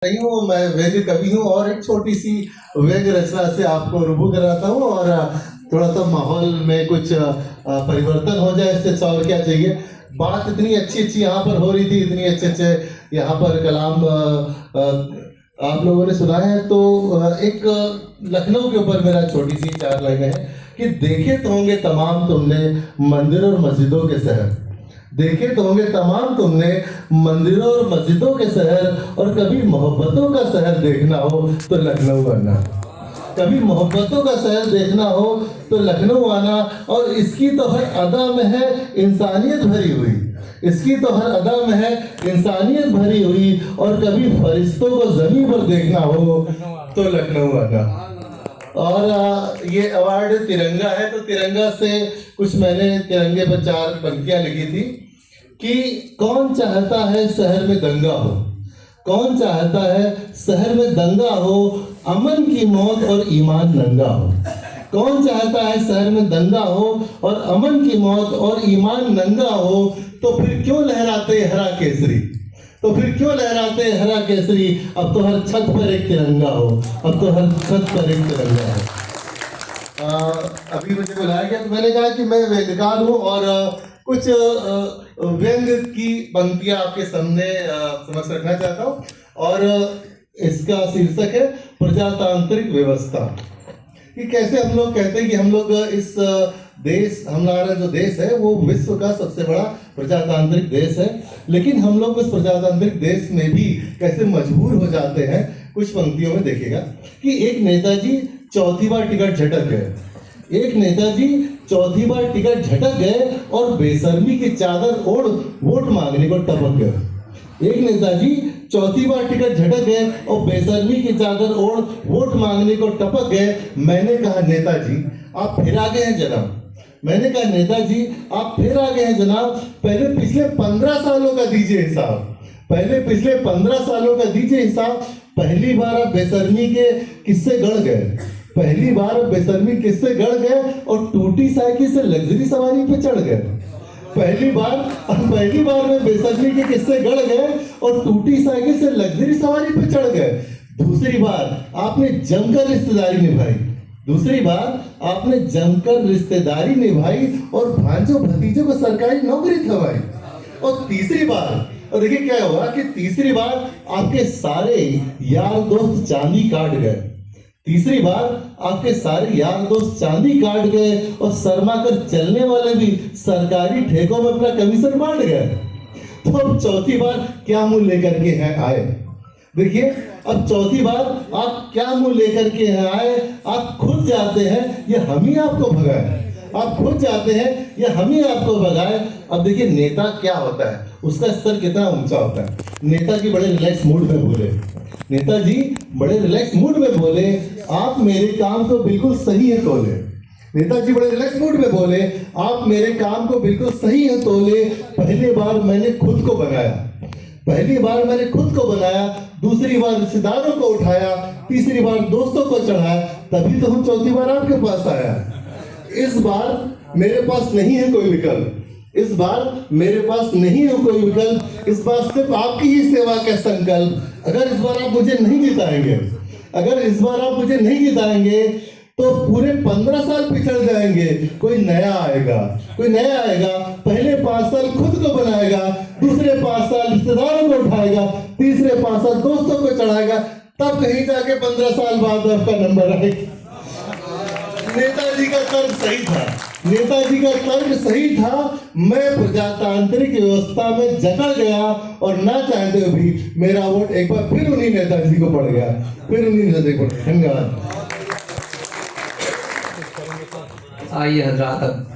नहीं हूँ, मैं व्यंग्य कवि हूँ और एक छोटी सी व्यंग्य रचना से आपको रूबरू कराता हूँ और थोड़ा सा माहौल में कुछ परिवर्तन हो जाए, इससे अच्छा और क्या चाहिए। बात इतनी अच्छी अच्छी यहाँ पर हो रही थी, इतनी अच्छे अच्छे यहाँ पर कलाम आप लोगों ने सुना है। तो एक लखनऊ के ऊपर मेरा छोटी सी 4 लाइनें हैं कि देखे तो होंगे तमाम तुमने मंदिर और मस्जिदों के शहर, देखे तो होंगे तमाम तुमने मंदिरों और मस्जिदों के शहर, और कभी मोहब्बतों का शहर देखना हो तो लखनऊ आना, कभी मोहब्बतों का शहर देखना हो तो लखनऊ आना। और इसकी तो हर अदा में है इंसानियत भरी हुई, इसकी तो हर अदा में है इंसानियत भरी हुई, और कभी फरिश्तों को जमीन पर देखना हो तो लखनऊ आना। और ये अवार्ड तिरंगा है, तो तिरंगा से कुछ मैंने तिरंगे पर 4 पंक्तियां लिखी थी कि कौन चाहता है शहर में दंगा हो, कौन चाहता है शहर में दंगा हो, अमन की मौत और ईमान नंगा हो। कौन चाहता है शहर में दंगा हो और अमन की मौत और ईमान नंगा हो, तो फिर क्यों लहराते हरा केसरी, तो फिर क्यों लहराते हरा केसरी। अब तो हर छत पर एक तिरंगा हो, अब तो हर छत पर एक तिरंगा हो। अभी मुझे बुलाया गया तो मैंने कहा कि मैं व्यंग्यकार हूँ और कुछ व्यंग्य की पंक्तियां आपके सामने समक्ष रखना चाहता हूँ। और इसका शीर्षक है प्रजातांत्रिक व्यवस्था। कि कैसे हम लोग कहते हैं कि हम लोग इस देश, हमारा जो देश है वो विश्व का सबसे बड़ा प्रजातांत्रिक देश है, लेकिन हम लोग उस प्रजातांत्रिक देश में भी कैसे मजबूर हो जाते हैं। कुछ पंक्तियों में देखिएगा कि एक नेताजी चौथी बार टिकट झटक गए, एक नेताजी चौथी बार टिकट झटक गए और बेशर्मी की चादर ओढ़ वोट मांगने को टपक गए। एक नेताजी चौथी बार टिकट झटक गए और बेशर्मी की चादर ओढ़ वोट मांगने को टपक गए। मैंने कहा नेताजी आप फिर आ गए हैं जनाब, मैंने कहा नेताजी आप फिर आ गए हैं जनाब, पहले पिछले 15 सालों का दीजिए हिसाब, पहले पिछले 15 सालों का दीजिए हिसाब। पहली बार आप बेशर्मी के किस्से गढ़ गए, पहली बार बेशर्मी किस्से गढ़ गए और टूटी साइकिल से लग्जरी सवारी पे चढ़ गए। पहली बार में बेशर्मी के किस्से गढ़ गए और टूटी साइकिल से लग्जरी सवारी पे चढ़ गए। दूसरी बार आपने जमकर रिश्तेदारी निभाई, दूसरी बार आपने जमकर रिश्तेदारी निभाई और भांजो भतीजों को सरकारी नौकरी थमाई। और तीसरी बार, और देखिए क्या हुआ कि तीसरी बार आपके सारे यार दोस्त चांदी काट गए, तीसरी बार आपके सारे यार दोस्त चांदी काट गए और शर्मा कर चलने वाले भी सरकारी ठेकों में अपना कमीशन बांट गए। तो अब चौथी बार क्या मुंह लेकर के हैं आए। देखिए अब चौथी बार आप क्या मुंह लेकर के हैं आए। आप खुद जाते हैं या हम ही आपको भगाए, आप खुद जाते हैं या हम ही आपको भगाए। अब देखिए नेता क्या होता है, उसका स्तर कितना ऊंचा होता है। नेताजी बड़े रिलैक्स मूड में बोले, नेताजी बड़े रिलैक्स मूड में बोले आप मेरे काम को बिल्कुल सही है तोले। नेताजी बड़े रिलैक्स मूड में बोले आप मेरे काम को बिल्कुल सही है तोले। पहली बार मैंने खुद को बनाया, पहली बार मैंने खुद को बनाया, दूसरी बार रिश्तेदारों को उठाया, तीसरी बार दोस्तों को चढ़ाया, तभी तो हम चौथी बार आपके पास आया। इस बार मेरे पास नहीं है कोई विकल्प, इस बार मेरे पास नहीं है कोई विकल्प, इस बार सिर्फ आपकी ही सेवा का संकल्प। अगर इस बार आप मुझे नहीं जिताएंगे, अगर इस बार आप मुझे नहीं जिताएंगे तो पूरे 15 साल पिछड़ जाएंगे। कोई नया आएगा, कोई नया आएगा, पहले 5 साल खुद को बनाएगा, दूसरे 5 साल रिश्तेदारों को उठाएगा, तीसरे 5 साल दोस्तों को चढ़ाएगा, तब कहीं जाके 15 साल बाद आपका नंबर आएगा। नेताजी का तर्क सही था, नेताजी का तर्क सही था। मैं प्रजातांत्रिक व्यवस्था में जकड़ गया और ना चाहते हुए भी मेरा वोट एक बार फिर उन्हीं नेताजी को पड़ गया, फिर उन्हीं नेताजी को। धन्यवाद। आइए हजरात अब